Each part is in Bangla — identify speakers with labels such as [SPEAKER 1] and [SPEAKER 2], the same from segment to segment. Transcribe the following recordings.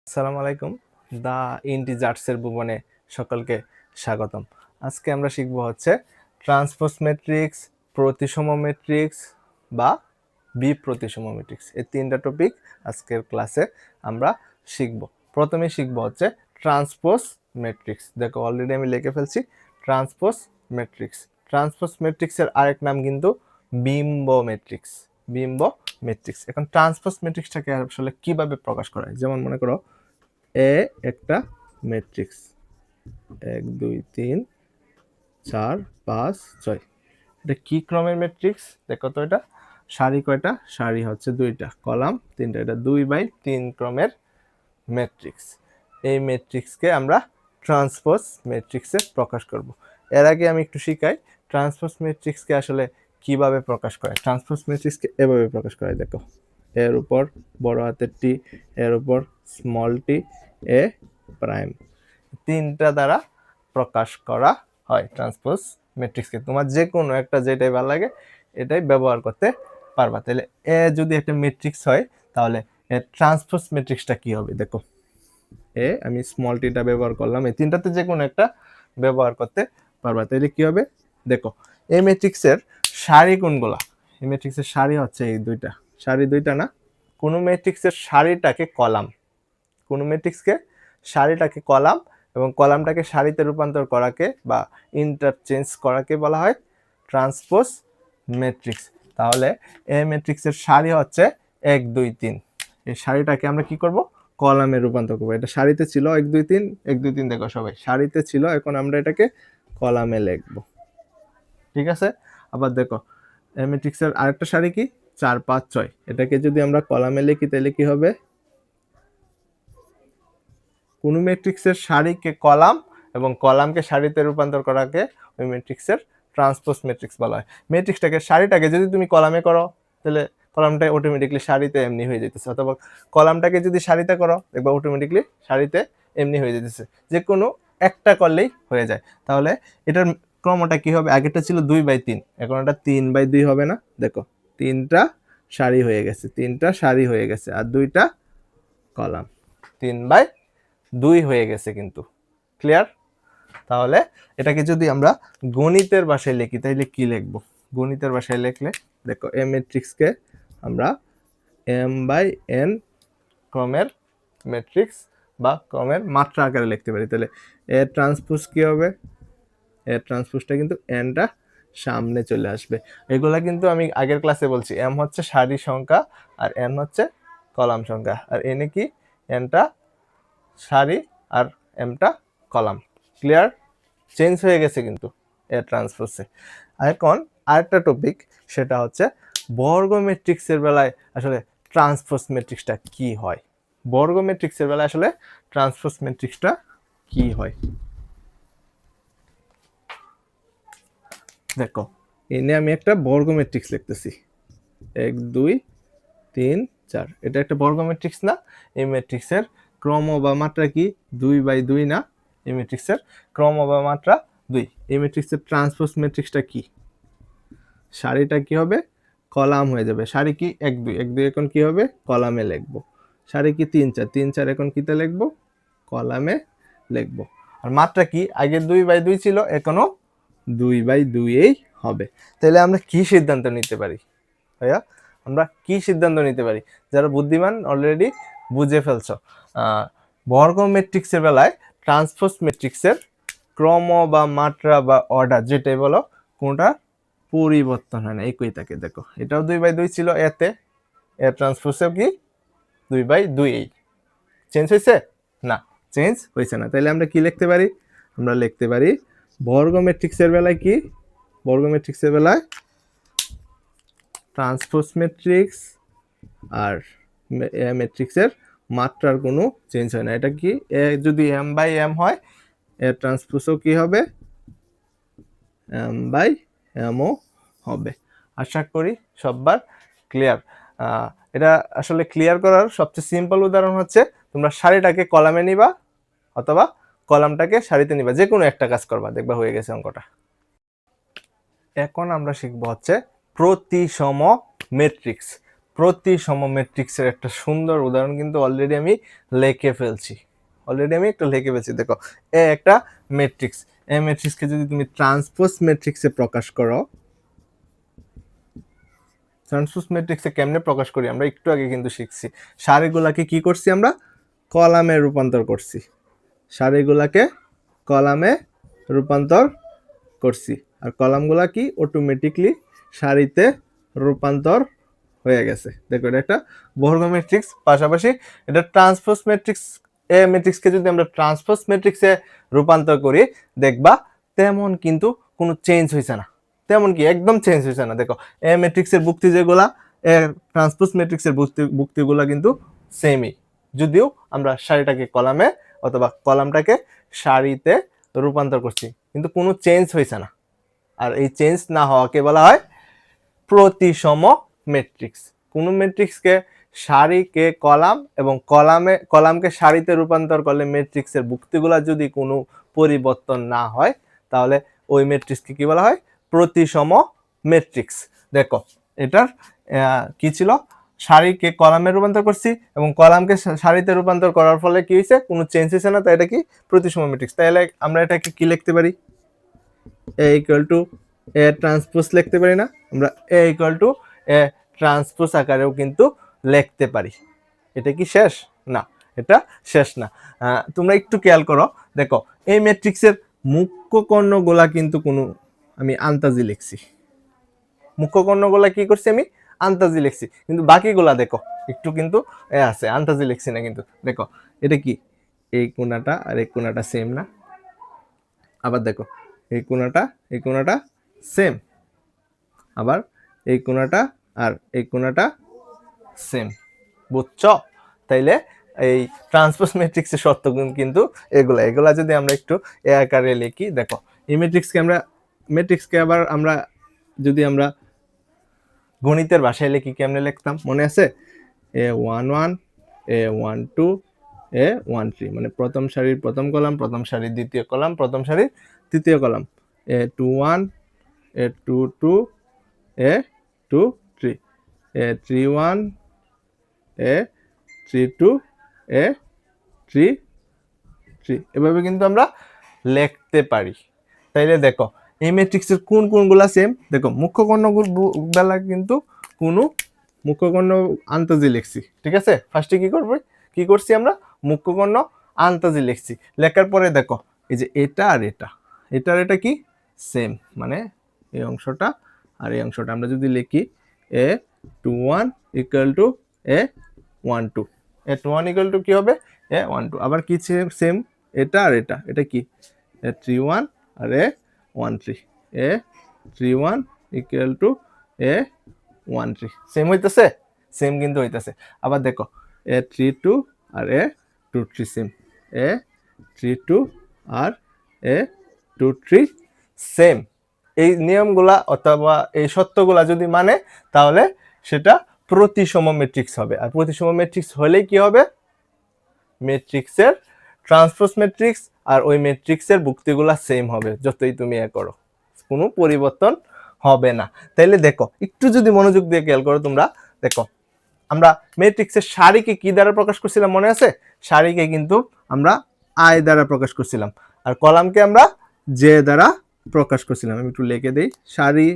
[SPEAKER 1] আসসালামু আলাইকুম। দা ইন্টিজার্সের ভুবনে সকলকে স্বাগতম। আজকে আমরা শিখব হচ্ছে ট্রান্সপোজ ম্যাট্রিক্স, প্রতিসম ম্যাট্রিক্স বা বিপ্রতিসম ম্যাট্রিক্স। এই তিনটা টপিক আজকের ক্লাসে আমরা শিখব। প্রথমে শিখব হচ্ছে ট্রান্সপোজ ম্যাট্রিক্স। দেখো অলরেডি আমি লিখে ফেলছি ট্রান্সপোজ ম্যাট্রিক্স। ট্রান্সপোজ ম্যাট্রিক্সের আরেক নাম কিন্তু বিম্ব ম্যাট্রিক্স। বিম্ব ম্যাট্রিক্স। এখন ট্রান্সপোজ ম্যাট্রিক্সটাকে আসলে কিভাবে প্রকাশ করা হয়? যেমন মনে করো এ একটা ম্যাট্রিক্স 1 2 3 4 5 6। এটা কি ক্রমের ম্যাট্রিক্স? দেখো তো, এটা সারি কয়টা? সারি হচ্ছে দুইটা, কলাম তিনটা। এটা 2/3 ক্রমের ম্যাট্রিক্স। এই ম্যাট্রিক্সকে আমরা ট্রান্সপোজ ম্যাট্রিক্সে প্রকাশ করব। এর আগে আমি একটু শিখাই ট্রান্সপোজ ম্যাট্রিক্সকে আসলে কিভাবে প্রকাশ করে। ট্রান্সপোজ ম্যাট্রিক্সকে এভাবে প্রকাশ করা হয়। দেখো, এর উপর বড় হাতের টি, এর উপর স্মল টি, এ প্রাইম, তিনটা দ্বারা প্রকাশ করা হয় ট্রান্সপোজ ম্যাট্রিক্সকে। তোমার যে কোনো একটা যেটাই ভালো লাগে এটাই ব্যবহার করতে পারবা। তাহলে এ যদি একটা ম্যাট্রিক্স হয় তাহলে এর ট্রান্সপোজ ম্যাট্রিক্সটা কি হবে? দেখো, এ আমি স্মল টিটা ব্যবহার করলাম, এই তিনটাতে যে কোনো একটা ব্যবহার করতে পারবা। তাহলে কি হবে? দেখো, এই ম্যাট্রিক্সের সারি কোনগুলা? এই ম্যাট্রিক্সের সারি হচ্ছে এই দুইটা। সারি দুইটা না, কোন ম্যাট্রিক্সের সারিটাকে কলাম, কোন ম্যাট্রিক্সকে সারিটাকে কলাম এবং কলামটাকে সারিতে রূপান্তর করাকে বা ইন্টারচেঞ্জ করাকে বলা হয় ট্রান্সপোজ ম্যাট্রিক্স। তাহলে এই ম্যাট্রিক্সের সারি হচ্ছে 1 2 3। এই সারিটাকে আমরা কি করব? কলামে রূপান্তর করব। এটা সারিতে ছিল 1 2 3 1 2 3, দেখো সবাই সারিতে ছিল, এখন আমরা এটাকে কলামে লিখব। ঠিক আছে? আবার দেখো, এই ম্যাট্রিক্সের আরেকটা সারি কি? 4 5 6। এটাকে যদি আমরা কলামে লিখি তাহলে কি হবে? কোন ম্যাট্রিক্সের সারিকে কলাম এবং কলামকে সারিতে রূপান্তর করাকে ওই ম্যাট্রিক্সের ট্রান্সপোজ ম্যাট্রিক্স বলা হয়। ম্যাট্রিক্সটাকে সারিটাকে যদি তুমি কলামে করো তাহলে কলামটা অটোমেটিকলি সারিতে এমনি হয়ে যেতেছে, অথবা কলামটাকে যদি সারিতে করো দেখবা অটোমেটিকলি সারিতে এমনি হয়ে যেতেছে। যে কোনো একটা করলেই হয়ে যায়। তাহলে এটার ক্রমটা কি হবে? আগেরটা ছিল 2/3, এখন এটা 3/2 হবে না? দেখো, তিনটা সারি হয়ে গেছে, তিনটা সারি হয়ে গেছে, আর দুইটা কলাম, 3/2 হয়ে গেছে কিন্তু। ক্লিয়ার? তাহলে এটাকে যদি আমরা গণিতের ভাষায় লিখি তাহলে কি লিখব? গণিতের ভাষায় লিখলে দেখো, এ ম্যাট্রিক্সকে আমরা m/n ক্রমের ম্যাট্রিক্স বা ক্রমের মাত্রা আকারে লিখতে পারি। তাহলে এ ট্রান্সপোজ কি হবে? এ ট্রান্সপোজটা কিন্তু এনটা সামনে চলে আসবে। এগুলা কিন্তু আমি আগের ক্লাসে বলছি, এম হচ্ছে সারি সংখ্যা আর এন হচ্ছে কলাম সংখ্যা। আর এনে কি? এনটা সারি আর এমটা কলাম। ক্লিয়ার? চেঞ্জ হয়ে গেছে কিন্তু এর ট্রান্সপোজে। এখন আরেকটা টপিক, সেটা হচ্ছে বর্গ ম্যাট্রিক্সের বেলায় আসলে ট্রান্সপোজ ম্যাট্রিক্সটা কি হয়। বর্গ ম্যাট্রিক্সের বেলায় আসলে ট্রান্সপোজ ম্যাট্রিক্সটা কি হয়? দেখো, এনে আমি একটা বর্গ ম্যাট্রিক্স লিখতেছি 1 2 3 4। এটা একটা বর্গ ম্যাট্রিক্স না? এই ম্যাট্রিক্সের ক্রম বা মাত্রা কি? 2/2 না? এই ম্যাট্রিক্সের ক্রম বা মাত্রা 2। এই ম্যাট্রিক্সের ট্রান্সপোজ ম্যাট্রিক্সটা কি? সারিটা কি হবে? কলাম হয়ে যাবে। সারি কি? 1 2 1 2, এখন কি হবে? কলামে লিখব। সারি কি? 3 4 3 4, এখন কিতে লিখব? কলামে লিখব। আর মাত্রা কি? আগে 2/2 ছিল, এখনো 2/2ই হবে। তাহলে আমরা কি সিদ্ধান্ত নিতে পারি ভাইয়া? আমরা কি সিদ্ধান্ত নিতে পারি? যারা বুদ্ধিমান অলরেডি বুঝে ফেলছো। বর্গ ম্যাট্রিক্সের বেলায় ট্রান্সপোজ ম্যাট্রিক্সের ক্রম বা মাত্রা বা অর্ডার যেটাই বলো, কোনটা পরিবর্তন হয় না, একই থাকে। দেখো, এটাও 2/2 ছিল এতে, এর ট্রান্সপোজেও কি 2/2? চেঞ্জ হয়েছে? না, চেঞ্জ হয়েছে না। তাহলে আমরা কি লিখতে পারি? আমরা লিখতে পারি বর্গ ম্যাট্রিক্সের বেলায় কি? বর্গ ম্যাট্রিক্সের বেলায় ট্রান্সপোজ ম্যাট্রিক্স আর ম্যাট্রিক্সের মাত্রার কোনো চেঞ্জ হয় না। এটা কি? এ যদি m/m হয়, এর ট্রান্সপোজও কি হবে? m/mও হবে। আশা করি সববার ক্লিয়ার। এটা আসলে ক্লিয়ার করার সবচেয়ে সিম্পল উদাহরণ হচ্ছে, তোমরা সারিটাকে কলামে নিবা অথবা কলামটাকে সারিতে নিবা, যে কোনো একটা কাজ করবা, দেখবা হয়ে গেছে অঙ্কটা। এখন আমরা শিখবো হচ্ছে প্রতিসম ম্যাট্রিক্স। প্রতিসম ম্যাট্রিক্সের একটা সুন্দর উদাহরণ কিন্তু অলরেডি আমি লিখে ফেলছি। দেখো, এ একটা ম্যাট্রিক্স, এই ম্যাট্রিক্সকে যদি তুমি ট্রান্সপোজ ম্যাট্রিক্সে প্রকাশ করো, ট্রান্সপোজ ম্যাট্রিক্সে কেমনে প্রকাশ করি আমরা একটু আগে কিন্তু শিখছি। সারিগুলাকে কি করছি আমরা, কলামে রূপান্তর করছি, সারিগুলাকে কলামে রূপান্তর করছি, আর কলামগুলা কি অটোমেটিকলি সারিতে রূপান্তর হয়ে গেছে। দেখো এটা একটা বর্গ ম্যাট্রিক্স, পাশাপাশি এটা ট্রান্সপোজ ম্যাট্রিক্স। এ ম্যাট্রিক্সকে যদি আমরা ট্রান্সপোজ ম্যাট্রিক্সে রূপান্তর করি, দেখবা তেমন কিন্তু কোনো চেঞ্জ হইছে না, তেমন কি একদম চেঞ্জ হইছে না। দেখো এ ম্যাট্রিক্সের বুক্তি যেগুলা, এ ট্রান্সপোজ ম্যাট্রিক্সের বুক্তিগুলা কিন্তু সেমই, যদিও আমরা সারিটাকে কলামে অথবা কলামটাকে সারিতে রূপান্তর করছি, কিন্তু কোনো চেঞ্জ হইছে না। আর এই চেঞ্জ না হওয়াকে বলা হয় প্রতিসম ম্যাট্রিক্স। কোন ম্যাট্রিক্সকে সারিকে কলাম এবং কলামকে সারিতে রূপান্তর করলে ম্যাট্রিক্সের বুক্তিগুলা যদি কোনো পরিবর্তন না হয়, তাহলে ওই ম্যাট্রিক্সকে কি বলা হয়, প্রতিসম ম্যাট্রিক্স। দেখো এটার কি ছিল, সারিকে কলামে রূপান্তর করছি এবং কলামকে সারিতে রূপান্তর করার ফলে কি হয়েছে, কোনো চেঞ্জ হয়েছে না, তাই এটা কি প্রতিসম ম্যাট্রিক্স। তাহলে আমরা এটাকে কি লিখতে পারি, এ ইকুয়াল টু এ ট্রান্সপোজ লিখতে পারি না আমরা, এ ইকুয়াল টু এ ট্রান্সপোজ আকারেও কিন্তু লিখতে পারি। এটা কি শেষ? না, এটা শেষ না। তোমরা একটু খেয়াল করো, দেখো এই ম্যাট্রিক্সের মুখ্য কর্ণগুলা কিন্তু কোনো আমি আন্তাজি লিখছি, মুখ্য কর্ণগুলা কি করছি আমি আন্তাজি লিখছি, কিন্তু বাকিগুলা দেখো একটু কিন্তু আছে, আন্তাজি লিখছি না কিন্তু। দেখো এটা কি, এই কোণাটা আর এই কোণাটা সেম না, আবার দেখো এই কোণাটা সেম, আবার এই কোণাটা আর এই কোণাটা সেম, বুঝছো? তাইলে এই ট্রান্সপোজ ম্যাট্রিক্সের শর্ত কিন্তু এগুলা যদি আমরা একটু এ আকারে লিখি, দেখো এই ম্যাট্রিক্সকে আবার আমরা যদি আমরা গণিতের ভাষায় লিখি কেমনে লিখতাম মনে আছে, A11 A12 A13, মানে প্রথম সারির প্রথম কলাম, প্রথম সারির দ্বিতীয় কলাম, প্রথম সারির তৃতীয় column, A21 A22 A23 A31 A32 A33, এভাবে কিন্তু আমরা লিখতে পারি। তাইলে দেখো এই ম্যাট্রিক্সের কোনগুলা সেম, দেখো মুখ্য কর্ণগুলা কিন্তু কোনো মুখ্য কর্ণ আন্তাজি লিখছি, ঠিক আছে। ফার্স্টে কি করছি আমরা, মুখ্য কর্ণ আন্তাজি লিখছি, লেখার পরে দেখো এই যে এটা আর এটা কি সেম, মানে এই অংশটা আর এই অংশটা আমরা যদি লিখি A21 equal to A12, A21 equal to কি হবে A12, আবার কি সেম এটা আর এটা কি A31 আর A13, A31 equal to A13, same হইতেছে, সেম কিন্তু হইতেছে। আবার দেখো A32 আর A23 সেম, A32 আর A23 সেম। এই নিয়মগুলা অথবা এই সত্যগুলা যদি মানে, তাহলে সেটা প্রতিসম ম্যাট্রিক্স হবে। আর প্রতিসম ম্যাট্রিক্স হলেই কি হবে, ম্যাট্রিক্সের ট্রান্সপোজ ম্যাট্রিক্স আর ওই ম্যাট্রিক্সের বুক্তিগুলা সেম হবে, যতই তুমি করো কোনো পরিবর্তন হবে না। তাইলে দেখো একটু যদি মনোযোগ দিয়ে খেয়াল করো তোমরা, দেখো আমরা ম্যাট্রিক্সের সারিকে কি দ্বারা প্রকাশ করছিলাম মনে আছে, সারিকে কিন্তু আমরা আই দ্বারা প্রকাশ করছিলাম, আর কলামকে আমরা জে দ্বারা প্রকাশ করছিলাম। আমি একটু লিখে দেই, সারি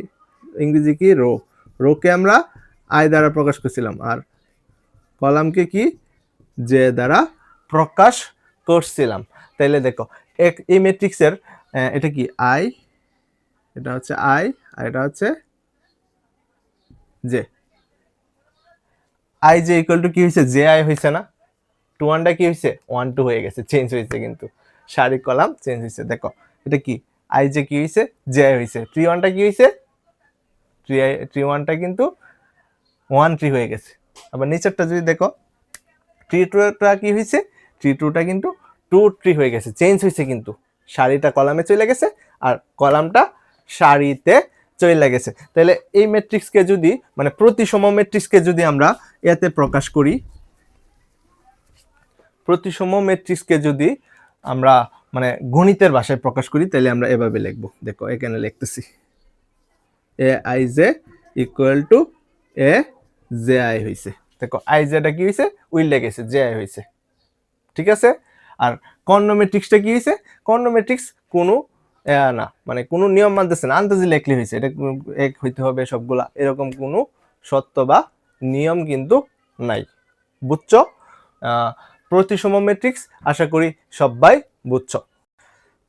[SPEAKER 1] ইংরেজি কি রোকে আমরা আই দ্বারা প্রকাশ করছিলাম, আর কলামকে কি জে দ্বারা প্রকাশ করছিলাম। তাইলে দেখো এই ম্যাট্রিক্সের এটা কি আই, এটা হচ্ছে আই আর এটা হচ্ছে J, I j equal to কি হয়েছে, জে আই হয়েছে না, 2 কি হয়েছে 1 2 হয়ে গেছে, চেঞ্জ হয়েছে কিন্তু সারি কলাম চেঞ্জ হয়েছে। দেখো এটা কি আই জে কি হয়েছে, জে আই হয়েছে, 3 কি হয়েছে 3 কিন্তু 1 3 হয়ে গেছে। আবার নিচেরটা যদি দেখো 3 কি হয়েছে, 3 কিন্তু 2 3 হয়ে গেছে, চেঞ্জ হয়েছে কিন্তু সারিটা কলামে চলে গেছে আর কলামটা সারিতে চলে গেছে। তাহলে এই ম্যাট্রিক্সকে যদি মানে প্রতিসম ম্যাট্রিক্সকে যদি আমরা এতে প্রকাশ করি, প্রতিসম ম্যাট্রিক্সকে যদি আমরা মানে গণিতের ভাষায় প্রকাশ করি, তাহলে আমরা এভাবে লিখবো। দেখো এখানে লিখতেছি এ i j equal to a j I হয়েছে। দেখো আই জেটা কি হয়েছে, উইল্ডে গেছে, জে আই হয়েছে। ঠিক আছে। আর কর্ণ ম্যাট্রিক্সটা কি হয়েছে, কর্ণ ম্যাট্রিক্স কোনো না মানে কোনো নিয়ম মানতেছে না, আন্দাজে লেখলে হয়েছে, এটা এক হইতে হবে সবগুলা, এরকম কোনো সত্য বা নিয়ম কিন্তু নাই। বুঝছো? প্রতিসম ম্যাট্রিক্স আশা করি সবাই বুঝছো।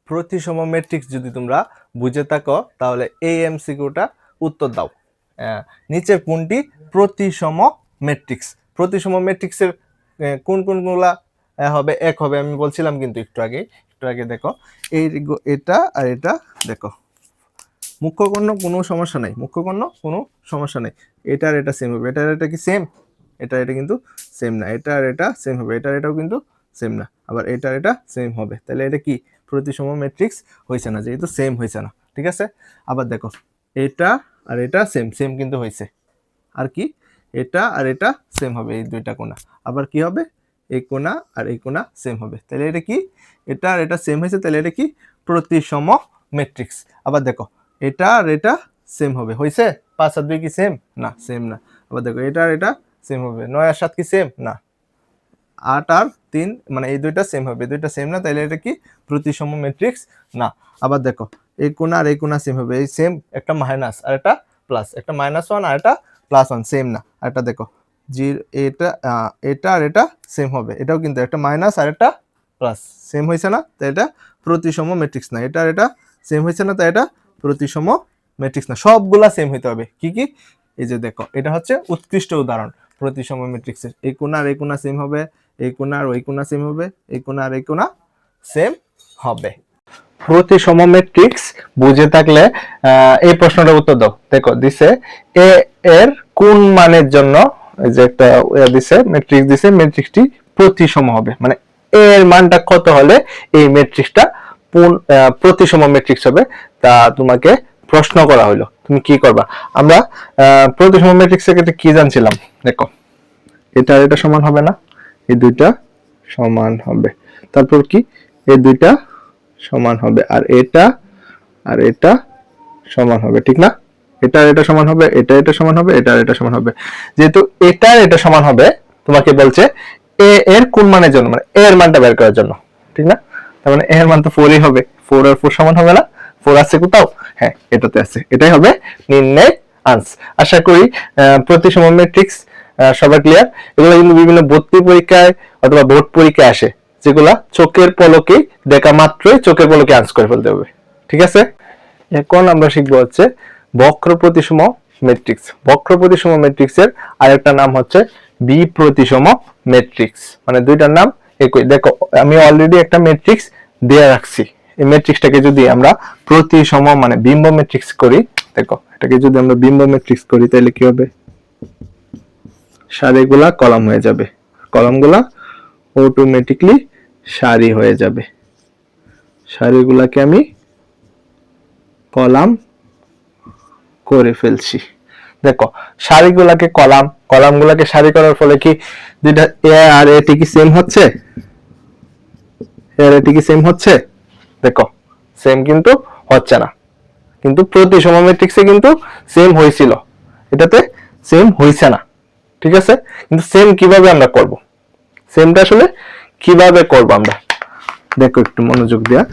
[SPEAKER 1] প্রতিসম ম্যাট্রিক্স যদি তোমরা বুঝে থাকো তাহলে এই এমসিকিউটা উত্তর দাও। নিচের কোনটি প্রতিসম ম্যাট্রিক্স? প্রতিসম ম্যাট্রিক্সের কোন কোনগুলা হবে, এক হবে, আমি বলছিলাম কিন্তু একটু আগে দেখো এই এটা আর এটা দেখো, মুখ্য কর্ণ কোনো সমস্যা নাই, মুখ্য কর্ণ কোনো সমস্যা নাই, এটা আর এটা সেম হবে, এটা আর এটা কি সেম, এটা এটা কিন্তু সেম না, এটা আর এটা সেম হবে, এটা আর এটাও কিন্তু সেম না, আবার এটা আর এটা সেম হবে, তাহলে এটা কি প্রতিসম ম্যাট্রিক্স হয়েছে না, যেহেতু সেম হয়েছে না। ঠিক আছে। আবার দেখো এটা আর এটা সেম সেম কিন্তু হয়েছে, আর কি এটা আর এটা সেম হবে, এই দুইটা কোণা, আবার কি হবে এই কোণা আর এই কোণা সেম হবে, তাহলে এটা কি এটা আর এটা সেম হয়েছে, তাহলে এটা কি প্রতিসম ম্যাট্রিক্স। আবার দেখো এটা আর এটা সেম হবে, হয়েছে 5 আর 2 কি সেম না, সেম না। আবার দেখো এটা আর এটা সেম হবে, 9 আর 7 কি সেম না, 8 আর 3 মানে এই দুইটা সেম হবে, দুইটা সেম না, তাহলে এটা কি প্রতিসম ম্যাট্রিক্স না। আবার দেখো এই কোণা আর এই কোণা সেম হবে, এই সেম একটা মাইনাস আর একটা প্লাস, একটা -1 আর একটা +1 সেম না। আর এটা দেখো এটা এটা আর এটা সেম হবে, এটাও কিন্তু একটা মাইনাস আর একটা প্লাস, সেম হয়েছে না, তাই এটা প্রতিসম ম্যাট্রিক্স না। এটা আর এটা সেম হয়েছে না, তাই এটা প্রতিসম ম্যাট্রিক্স না। সবগুলা সেম হইতে হবে। কি কি? এই যে দেখো এটা হচ্ছে উৎকৃষ্ট উদাহরণ প্রতিসম ম্যাট্রিক্সের। এই কোণা আর এই কোণা সেম হবে, এই কোণা আর ওই কোণা সেম হবে, এই কোণা আর এই কোণা সেম হবে। প্রতিসম ম্যাট্রিক্স বুঝে থাকলে এই প্রশ্নটার উত্তর দাও। দেখো দিছে এ এর কোন মানের জন্য, এই যে একটা দিছে ম্যাট্রিক্স দিছে, ম্যাট্রিক্সটি প্রতিসম হবে, মানে এ এর মানটা কত হলে এই ম্যাট্রিক্সটা প্রতিসম ম্যাট্রিক্স হবে, তা তোমাকে প্রশ্ন করা হলো, তুমি কি করবা? আমরা প্রতিসম ম্যাট্রিক্সের ক্ষেত্রে কি জানছিলাম, দেখো এটা আর এটা সমান হবে না, এই দুইটা সমান হবে, তারপর কি এই দুইটা সমান হবে, আর এটা সমান হবে, ঠিক না? এটা আর এটা সমান হবে, এটা এটা সমান হবে, এটা আর এটা সমান হবে। যেহেতু এটা আর এটা সমান হবে, তোমাকে বলছে এ এর কোন মানের জন্য, মানে এ এর মানটা বের করার জন্য, ঠিক না? তার মানে এ এর মান তো 4ই হবে, 4 আর 4 সমান হবে না? 4 আছে কোথাও? হ্যাঁ এটাতে আছে, এটাই হবে নির্ণয় আনসার। আশা করি প্রতিসম ম্যাট্রিক্স সবার ক্লিয়ার। এগুলো কিন্তু বিভিন্ন ভর্তি পরীক্ষায় অথবা বোর্ড পরীক্ষায় আসে, যেগুলা চোখের পলকে দেখা মাত্রই চোখের পলকে আনসার করে ফেলতে হবে। ঠিক আছে। এখন আমরা শিখবো হচ্ছে বক্র প্রতিসম ম্যাট্রিক্স। বক্র প্রতিসম ম্যাট্রিক্সের আরেকটা নাম হচ্ছে বিপ্রতিসম ম্যাট্রিক্স, মানে দুইটার নাম একই। দেখো আমি অলরেডি একটা ম্যাট্রিক্স দিয়ে রাখছি, এই ম্যাট্রিক্সটাকে যদি আমরা প্রতিসম মানে বিম্ব ম্যাট্রিক্স করি, দেখো এটাকে যদি আমরা বিম্ব ম্যাট্রিক্স করি তাহলে কি হবে, সারিগুলা কলাম হয়ে যাবে, কলামগুলা অটোমেটিকলি সারি হয়ে যাবে, সারিগুলাকে আমি কলাম করে ফেলছি। দেখো সারিগুলাকে কলাম, কলামগুলাকে সারি করার ফলে কি দুইটা এ আর এটি কি সেম হচ্ছে, এ আর এটি কি সেম হচ্ছে? দেখো সেম কিন্তু হচ্ছে না, কিন্তু প্রতিসম ম্যাট্রিক্সে কিন্তু সেম হয়েছিল, এটাতে সেম হইছে না। ঠিক আছে। কিন্তু সেম কিভাবে আমরা করব, সেমটা আসলে কিভাবে করব আমরা, দেখো একটু মনোযোগ দেয়া।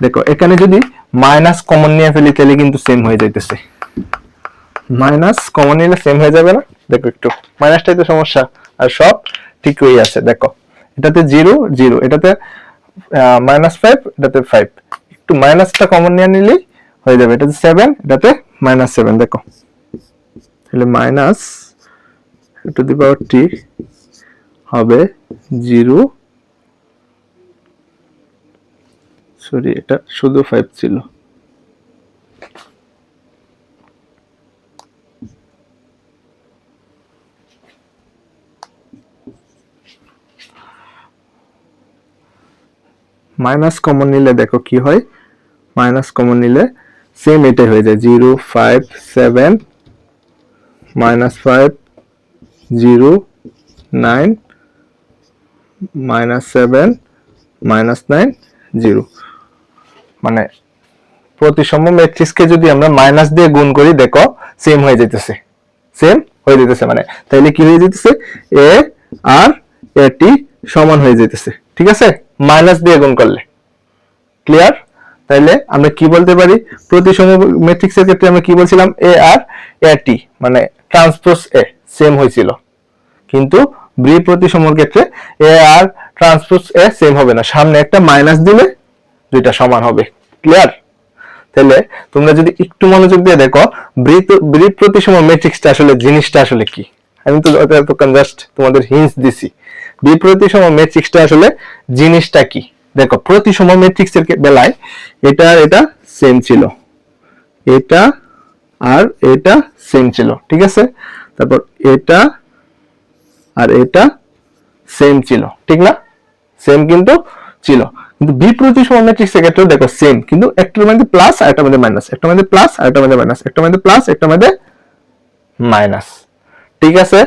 [SPEAKER 1] দেখো এখানে যদি মাইনাস কমন নিয়ে ফেলি তাহলে কিন্তু সেম হয়ে যাইতেছে, মাইনাস কমন নিলে সেম হয়ে যাবে না? দেখো একটু মাইনাসটাই তো সমস্যা, আর সব ঠিকই আছে। দেখো এটাতে 0 0, এটাতে -5, এটাতে 5, একটু মাইনাসটা কমন নিয়ে নিলেই হয়ে যাবে, এটাতে 7, এটাতে -7। দেখো তাহলে মাইনাস টু দি পাওয়ার টি হবে 0, সরি এটা শুধু 5 ছিল, মাইনাস কমন নিলে দেখো কি হয়, মাইনাস কমন নিলে সেম এটাই হয়ে যায়, 0 5 7 -5 0 9 -7 -9 0। মানে প্রতিসম ম্যাট্রিক্সকে যদি আমরা মাইনাস দিয়ে গুণ করি, দেখো সেম হয়ে যাইতেছে, সেম হয়ে যেতেছে, মানে তাইলে কি হয়ে যেতেছে, এ আর এ টি সমান হয়ে যেতেছে, ঠিক আছে, মাইনাস দিয়ে গুণ করলে। ক্লিয়ার? তাইলে আমরা কি বলতে পারি, প্রতিসম ম্যাট্রিক্সের ক্ষেত্রে আমরা কি বলছিলাম, এ আর এ টি মানে ট্রান্সপোজ এ সেম হয়েছিল, কিন্তু বি প্রতিসমর ক্ষেত্রে এ আর ট্রান্সপোজ এ সেম হবে না, সামনে একটা মাইনাস দিলে দুইটা সমান হবে। ক্লিয়ার? তাহলে তোমরা যদি একটু মনোযোগ দিয়ে দেখো বি প্রতিসম ম্যাট্রিক্সটা আসলে জিনিসটা আসলে কি, আমি তো জাস্ট তোমাদের হিন্টস দিছি। বি প্রতিসম ম্যাট্রিক্সটা আসলে জিনিসটা কি দেখো, প্রতিসম ম্যাট্রিক্সের বেলায় এটা এটা সেম ছিল, এটা আর এটা সেম ছিল, ঠিক আছে, তারপর এটা আর এটা সেম ছিল, ঠিক না, সেম কিন্তু ছিল, কিন্তু বি প্রতিসম ম্যাট্রিক্সের ক্ষেত্রে দেখো সেম, কিন্তু একটার মধ্যে প্লাস আর একটার মধ্যে মাইনাস, একটার মধ্যে প্লাস আর একটার মধ্যে মাইনাস, একটার মধ্যে প্লাস একটার মধ্যে মাইনাস, ঠিক আছে,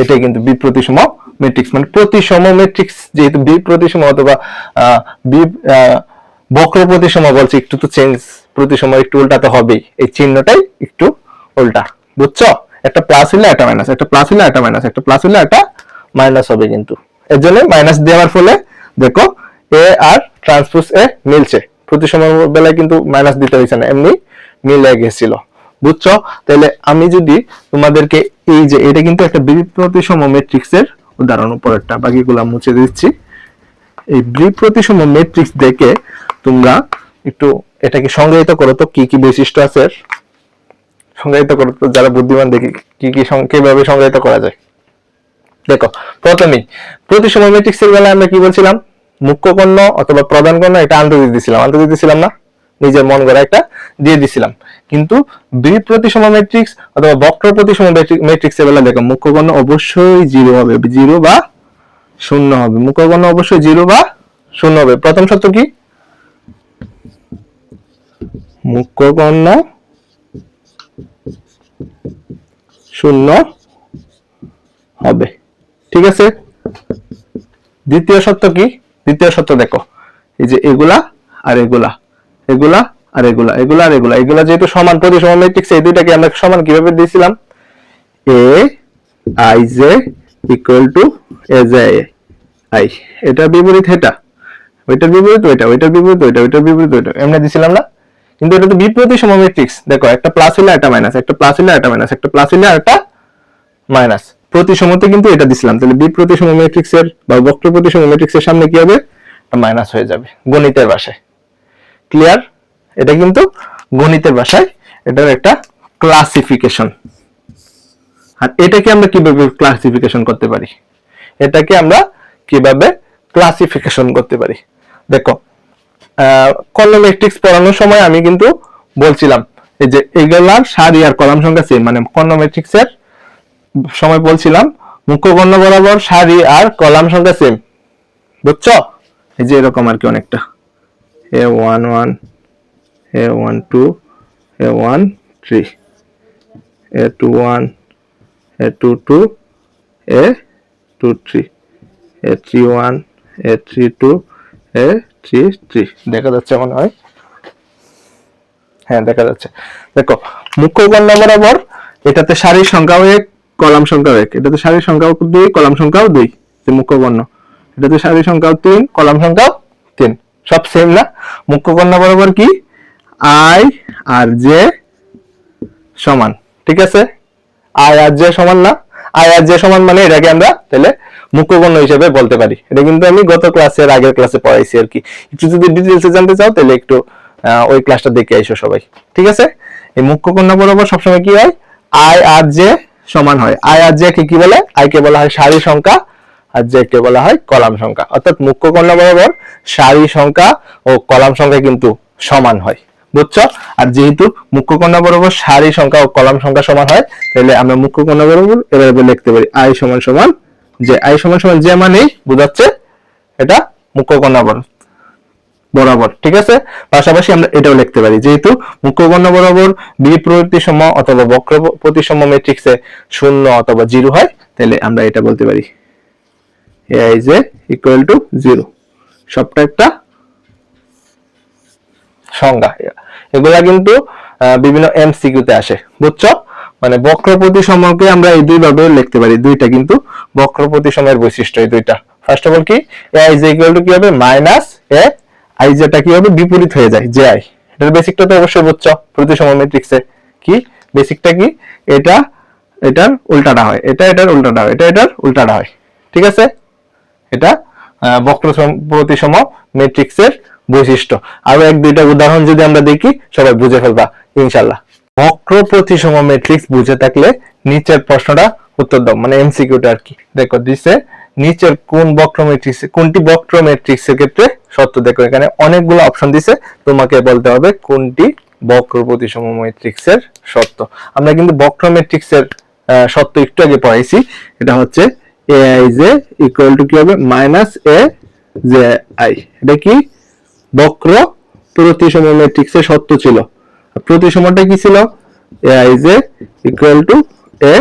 [SPEAKER 1] এটাই কিন্তু বি প্রতিসম ম্যাট্রিক্স, মানে প্রতিসম ম্যাট্রিক্স যেহেতু বি প্রতিসম অথবা বি বক্র প্রতিসম বলছে, একটু তো চেঞ্জ, প্রতিসম একটু উল্টাতে হবেই, এই চিহ্নটাই একটু উল্টা, বুঝছো, একটা প্লাস হলে একটা মাইনাস, একটা প্লাস হলে একটা মাইনাস, একটা প্লাস হলে একটা মাইনাস হবে, কিন্তু এর জন্য মাইনাস দেওয়ার ফলে দেখো এ আর ট্রান্সপোজ এ মিলছে, প্রতিসম বেলায় কিন্তু মাইনাস দিতে হয়েছে না, এমনি মিলে গেছিল, বুঝছো। তাহলে আমি যদি তোমাদেরকে এই যে এটা কিন্তু একটা বি প্রতিসম ম্যাট্রিক্সের উদাহরণ, উপরেরটা বাকিগুলা মুছে দিচ্ছি, এই বি প্রতিসম ম্যাট্রিক্স দেখে তোমরা একটু এটাকে সংজ্ঞায়িত করো তো, কি কি বৈশিষ্ট্য আছে সংজ্ঞায়িত করো তো, যারা বুদ্ধিমান দেখি কি কি কিভাবে সংজ্ঞায়িত করা যায়। দেখো প্রথমেই প্রতিসম ম্যাট্রিক্সের বেলায় আমরা কি বলছিলাম, মুখ্য কর্ণ অথবা প্রধান কর্ণ এটা আন্তর্জাতিক দিছিলাম না, নিজের মন গড়া একটা দিয়ে দিছিলাম, কিন্তু বি প্রতিসম ম্যাট্রিক্স অথবা বক্র প্রতিসম ম্যাট্রিক্সের বেলা দেখো মুখ্য কর্ণ অবশ্যই 0 হবে, 0 বা 0 হবে, মুখ্য কর্ণ অবশ্যই 0 বা 0 হবে। প্রথম শর্ত কি, মুখ্য কর্ণ 0 হবে, ঠিক আছে। দ্বিতীয় শর্ত কি, দ্বিতীয় শর্ত দেখো এই যে এগুলা আর এগুলা, এগুলা আর এগুলা, এগুলা আর এগুলা, এগুলা যেহেতু সমান প্রতিসম ম্যাট্রিক্স, এই দুইটাকে আমরা সমান কিভাবে দিয়েছিলাম, এ i j equal to a j I, এটা বিপরীত এটা, ওইটার বিপরীত ওইটা, ওইটার বিপরীত ওইটা, ওইটার বিপরীত ওইটা, এমনি দিছিলাম না, কিন্তু এটা তো বি প্রতিসম ম্যাট্রিক্স, দেখো একটা প্লাস হলে একটা মাইনাস, একটা প্লাস হলে একটা মাইনাস, একটা প্লাস হলে একটা মাইনাস, প্রতিসমতে কিন্তু এটা দিছিলাম, তাহলে বি প্রতিসম ম্যাট্রিক্সের বা বক্র প্রতিসম ম্যাট্রিক্সের সামনে কি হবে, মাইনাস হয়ে যাবে গণিতের ভাষায়। ক্লিয়ার? এটা কিন্তু গণিতের ভাষায় এটার একটা ক্লাসিফিকেশন। আর এটাকে আমরা কিভাবে ক্লাসিফিকেশন করতে পারি, এটাকে আমরা কিভাবে ক্লাসিফিকেশন করতে পারি, দেখো কর্ণ ম্যাট্রিক্স পড়ানোর সময় আমি কিন্তু বলছিলাম এই যে এগুলার সারি আর কলাম সংখ্যা সেম, মানে কর্ণ ম্যাট্রিক্সের সময় বলছিলাম মুখ্য কর্ণ বরাবর সারি আর কলাম সংখ্যা সেম, বুঝছো, এই যে এরকম আর কি অনেকটা, A11 A12 A13 A21 A22 A23 A31 A32 A33, দেখা যাচ্ছে মনে হয়, হ্যাঁ দেখা যাচ্ছে। দেখো মুখ্য কর্ণ বরাবর এটাতে সারির সংখ্যাও 1 কলাম সংখ্যাও 1, এটাতে সারির সংখ্যাও 2 কলাম সংখ্যাও 2, যে মুখ্য কর্ণ, এটাতে সারির সংখ্যাও 3 কলাম সংখ্যাও 3, সব সেম না। মুখ্য কর্ণ বরাবর কি আই আর জে সমান, ঠিক আছে, আই আর জে সমান না, আই আর জে সমান মানে এটাকে আমরা তাহলে মুখ্য কর্ণ হিসেবে বলতে পারি, এটা কিন্তু আমি গত ক্লাসের আগের ক্লাসে পড়াইছি আর কি, একটু যদি ডিটেইলসে জানতে চাও তাহলে একটু ওই ক্লাসটা দেখে আইসো সবাই, ঠিক আছে। এই মুখ্য কর্ণ বরাবর সবসময় কি হয়, আই আর জে সমান হয়, আই আর জে কে কি বলে, আই কে বলা হয় সারি সংখ্যা আর জে কে বলা হয় কলাম সংখ্যা, অর্থাৎ মুখ্য কর্ণ বরাবর সারি সংখ্যা ও কলাম সংখ্যা কিন্তু সমান হয়, বুঝছো। আর যেহেতু মুখ্য কর্ণ বরাবর সারি সংখ্যা ও কলাম সংখ্যা সমান হয়, তাহলে আমরা মুখ্য কর্ণ বরাবর এভাবে লিখতে পারি আই সমান সমান যে, আই সমান সমান যে মানেই বোঝাচ্ছে এটা মুখ্য কর্ণ বরাবর, ঠিক আছে। পাশাপাশি আমরা এটাও লিখতে পারি, যেহেতু মুখ্য কর্ণ বরাবর বি প্রতিসম অথবা বক্র প্রতিসম ম্যাট্রিক্সে 0 অথবা 0 হয়, তাহলে আমরা এটা বলতে পারি এ আই জে ইকুয়াল টু 0, সবটা একটা সংজ্ঞা। এগুলা কিন্তু বিভিন্ন এমসিকিউ তে আসে, বুঝছো, মানে বক্র প্রতিসমকে আমরা এই দুই ভাবে লিখতে পারি, দুইটা কিন্তু বক্র প্রতিসমের বৈশিষ্ট্য এই দুইটা। ফার্স্ট অফ অল কি A I is equal to কি হবে মাইনাস এ আই, যেটা কি হবে বিপরীত হয়ে যায় জে আই। এটার বেসিকটা তো অবশ্যই বুঝছো প্রতিসম ম্যাট্রিক্সে কি বেসিকটা কি, এটা এটার উল্টাটা হয়, এটা এটার উল্টাটা হয়, এটা এটার উল্টাটা হয়, ঠিক আছে। এটা বক্র প্রতিসম ম্যাট্রিক্সের বৈশিষ্ট্য। আরো এক দুইটা উদাহরণ যদি আমরা দেখি সবাই বুঝে ফেলবা ইনশাআল্লাহ। বক্র প্রতিসম ম্যাট্রিক্স বুঝে থাকলে নিচের প্রশ্নটা উত্তর দাও, মানে এমসিকিউটা আর কি। দেখো দিছে নিচের কোন বক্র ম্যাট্রিক্স, কোনটি বক্র ম্যাট্রিক্সের ক্ষেত্রে সত্য। দেখো এখানে অনেকগুলো অপশন দিছে, তোমাকে বলতে হবে কোনটি বক্র প্রতিসম ম্যাট্রিক্সের সত্য। আমরা কিন্তু বক্র ম্যাট্রিক্সের সত্য একটু আগে পড়াইছি, এটা হচ্ছে এ আই জে ইকুয়াল টু কি হবে মাইনাস এ জে আই। এটা কি বক্র প্রতিসম ম্যাট্রিক্সের সত্য ছিল। প্রতিসমটা কি ছিল a i j equal to a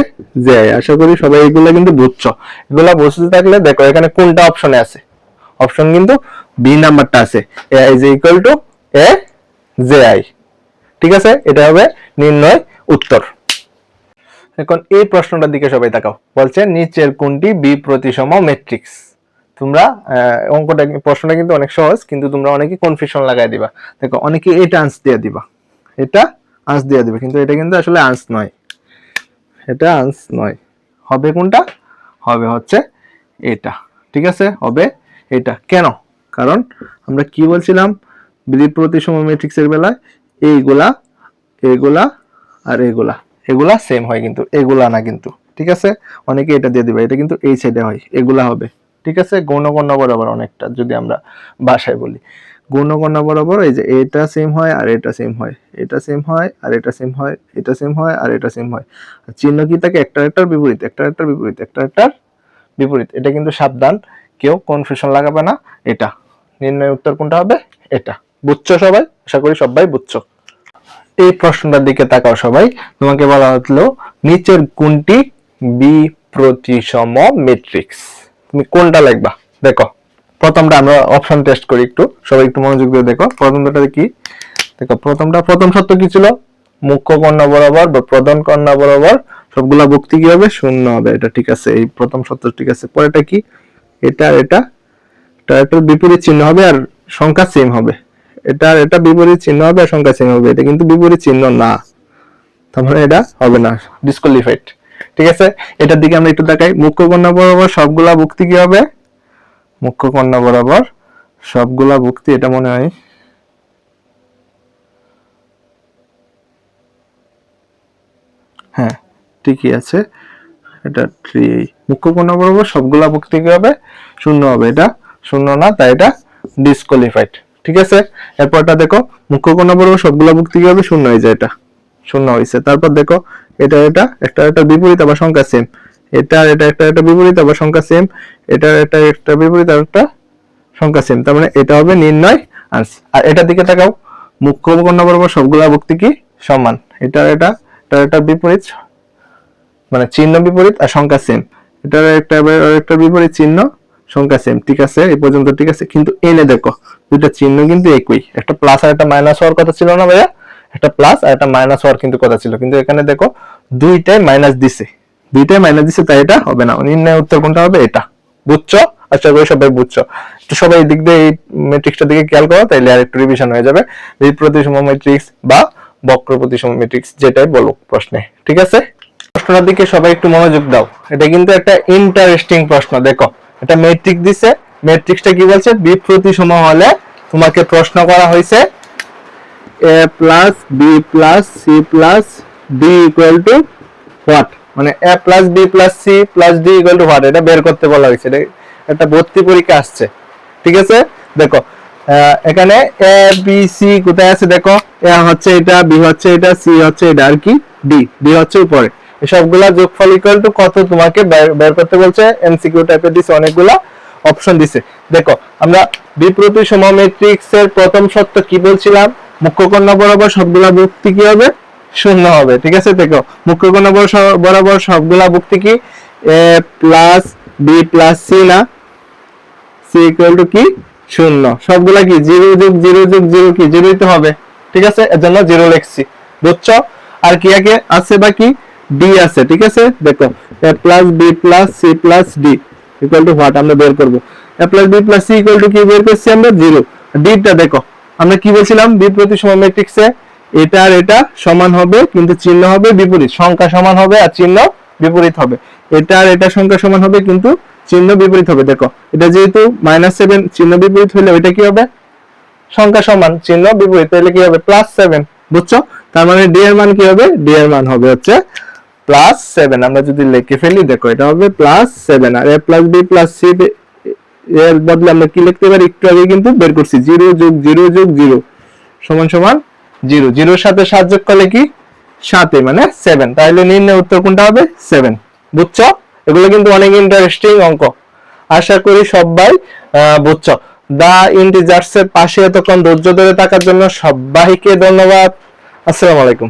[SPEAKER 1] j i. আশা করি সবাই এগুলা কিন্তু বুঝছো। এগুলা বুঝতে থাকলে দেখো এখানে কোনটা অপশনে আছে, অপশন কিন্তু বি নাম্বারটা আছে, এ i j equal to a j I, ঠিক আছে। এটা হবে নির্ণয় উত্তর। এখন এই প্রশ্নটার দিকে সবাই তাকাও, বলছে নিচের কোনটি বি প্রতিসম ম্যাট্রিক্স। তোমরা অঙ্কটা প্রশ্নটা কিন্তু অনেক সহজ, কিন্তু তোমরা অনেকে কনফিউশন লাগাই দিবা। দেখো অনেকে এটা আনস দিয়ে দিবা, এটা আনস দিয়ে দিবে, কিন্তু এটা কিন্তু আসলে আনস নয়, এটা আনস নয়। হবে কোনটা, হবে হচ্ছে এটা, ঠিক আছে, হবে এটা। কেন, কারণ আমরা কি বলছিলাম বি প্রতিসম ম্যাট্রিক্সের বেলায় এইগুলা এগুলা আর এগুলা এগুলা সেম হয়, কিন্তু এগুলা না কিন্তু, ঠিক আছে। অনেকে এটা দিয়ে দিবে, এটা কিন্তু এই সাইডে হয়, এগুলা হবে, ঠিক আছে। গৌণকর্ণ বরাবর অনেকটা যদি আমরা ভাষায় বলি, গৌণকর্ণ বরাবর এই যে এটা সেম হয় আর এটা সেম হয়, এটা সেম হয় আর এটা সেম হয়, এটা সেম হয় আর এটা সেম হয়। চিহ্ন কি থাকে একটা একটার বিপরীত, একটা একটার বিপরীত, একটা একটার বিপরীত। এটা কিন্তু সাবধান, কেউ কনফিউশন লাগাবে না। এটা নির্ণয় উত্তর কোনটা হবে, এটা। বুঝছো সবাই, আশা করি সবাই বুঝছো। এই প্রশ্নটার দিকে তাকাও সবাই, তোমাকে বলা হলো নিচের কোনটি বি প্রতিসম ম্যাট্রিক্স। তুমি কোনটা লিখবা, দেখো প্রথমটা আমরা অপশন টেস্ট করি একটু, সবাই একটু মনোযোগ দিয়ে দেখো। প্রথমটা কি, দেখো প্রথম সত্য কি ছিল, মুখ্য কর্ণ বরাবর বা প্রধান কর্ণ বরাবর সবগুলা ভুক্তি কি হবে শূন্য হবে, এটা ঠিক আছে। এই প্রথম সত্য ঠিক আছে। পরেরটা কি, এটা এটার বিপরীত চিহ্ন হবে আর সংখ্যা সেম হবে, এটা বিপরীত চিহ্ন হবে আর সংখ্যা সেম হবে, এটা কিন্তু বিপরীত চিহ্ন না, তার মানে এটা হবে না, ডিসকোয়ালিফাইড, ঠিক আছে। এটার দিকে আমরা একটু তাকাই, মুখ্য কর্ণ বরাবর সবগুলা ভুক্তি কি হবে, মুখ্য কর্ণ বরাবর সবগুলা ভুক্তি, এটা মনে হয় হ্যাঁ ঠিকই আছে, এটা 3 মুখ্য কর্ণ বরাবর সবগুলা ভুক্তি কি হবে শূন্য হবে, এটা শূন্য না, তাই এটা ডিসকোয়ালিফাইড, ঠিক আছে। এরপরটা দেখো মুখ্য কর্ণ বরাবর সবগুলা ভুক্তি কি হবে শূন্য হয়ে যায়, এটা শূন্য হয়েছে। তারপর দেখো এটা একটা বিপরীত আবার সংখ্যা সেম, এটা একটা বিপরীত আবার সংখ্যা সেম, এটা একটা বিপরীত আর একটা সংখ্যা সেম, তার মানে এটা হবে নির্ণয় আনসার। আর এটার দিকে তাকাও, মুখ্য কর্ণ বরাবর সবগুলা ভুক্তি কি সমান, এটা একটা বিপরীত মানে চিহ্ন বিপরীত আর সংখ্যা সেম, এটার একটা বিপরীত চিহ্ন সংখ্যা সেম, ঠিক আছে। এই পর্যন্ত ঠিক আছে। কিন্তু এনে দেখো দুইটা চিহ্ন কিন্তু একই, একটা প্লাস আর একটা মাইনাস হওয়ার কথা ছিল না ভাইয়া, একটা প্লাস আর একটা মাইনাস হওয়ার কিন্তু কথা ছিল, কিন্তু এখানে দেখো দুইটাই মাইনাস দিছে, তাই এটা হবে না। নির্ণয় উত্তর কোনটা হবে, এটা। বুঝছো, আশা করি সবাই বুঝছো। তো সবাই এই দিক দিয়ে এই ম্যাট্রিক্সটার দিকে খেয়াল করো, তাইলে আর একটু রিভিশন হয়ে যাবে। এই প্রতিসম ম্যাট্রিক্স বা বক্র প্রতিসম ম্যাট্রিক্স যেটাই বলো প্রশ্নে, ঠিক আছে। প্রশ্নটার দিকে সবাই একটু মনোযোগ দাও, এটা কিন্তু একটা ইন্টারেস্টিং প্রশ্ন। দেখো এটা ম্যাট্রিক্স দিছে, ম্যাট্রিক্সটা কি বলছে, বি প্রতিসম হলে তোমাকে প্রশ্ন করা হয়েছে a plus B plus C plus D equal to what, মানে a plus B plus C plus D equal to what, এটা বের করতে বলা হয়েছে। এটা ভর্তি পরীক্ষা আসছে, ঠিক আছে। দেখো এখানে এ বি সি কোথায় আছে, দেখো এ হচ্ছে এটা, বি হচ্ছে এটা, সি হচ্ছে এটা, আর কি ডি হচ্ছে উপরে। সবগুলা যোগফল ইকুয়াল টু কত তোমাকে বের করতে বলছে। এমসিকিউ টাইপের দিছে, অনেকগুলা অপশন দিছে। দেখো আমরা বি প্রতিসম ম্যাট্রিক্স এর প্রথম সত্য কি বলছিলাম, মুখ্য কর্ণ বরাবর সবগুলা ভুক্তি কি হবে শূন্য হবে, ঠিক আছে। দেখো মুখ্য কর্ণ বরাবর সবগুলা ভুক্তি কি এ প্লাস বি প্লাস সি না, সি ইকুয়াল টু কি শূন্য, সবগুলা কি জিরো যোগ জিরো যোগ জিরো কি জিরোই তো হবে, ঠিক আছে। এর জন্য জিরো লিখছি, বুঝছো। আর কি আগে আছে বাকি ডি আছে, ঠিক আছে। দেখো a plus B plus C plus D equal to what আমরা বের করব। a plus B plus C equal to কি বের করছি আমরা 0। ডিটা দেখো আমরা কি বলছিলাম বি প্রতিসম ম্যাট্রিক্সে এটা আর এটা সমান হবে কিন্তু চিহ্ন হবে বিপরীত, সংখ্যা সমান হবে আর চিহ্ন বিপরীত হবে। এটা আর এটা সংখ্যা সমান হবে কিন্তু চিহ্ন বিপরীত হবে। দেখো এটা যেহেতু -7 চিহ্ন বিপরীত হলে ওইটা কি হবে সংখ্যা সমান চিহ্ন বিপরীত, তাহলে কি হবে +7, বুঝছো? তার মানে ডি এর মান কি হবে, ডি এর মান হবে হচ্ছে +7। আমরা যদি লিখে ফেলি দেখো এটা হবে +7। আর a plus B plus C এর বদলে আমরা কি লিখতে পারি, একটু আগে কিন্তু বের করছি 0 যোগ 0 যোগ 0 সমান সমান 0। 0 এর সাথে 7 যোগ করলে কি 7 মানে 7। তাহলে নির্ণয় উত্তর কোনটা হবে 7, বুঝছো? এগুলো কিন্তু অনেক ইন্টারেস্টিং অঙ্ক, আশা করি সবাই বুঝছো। দা ইন্টিজার্স এর পাশে এতক্ষণ ধৈর্য ধরে থাকার জন্য সবাইকে ধন্যবাদ। আসসালামু আলাইকুম।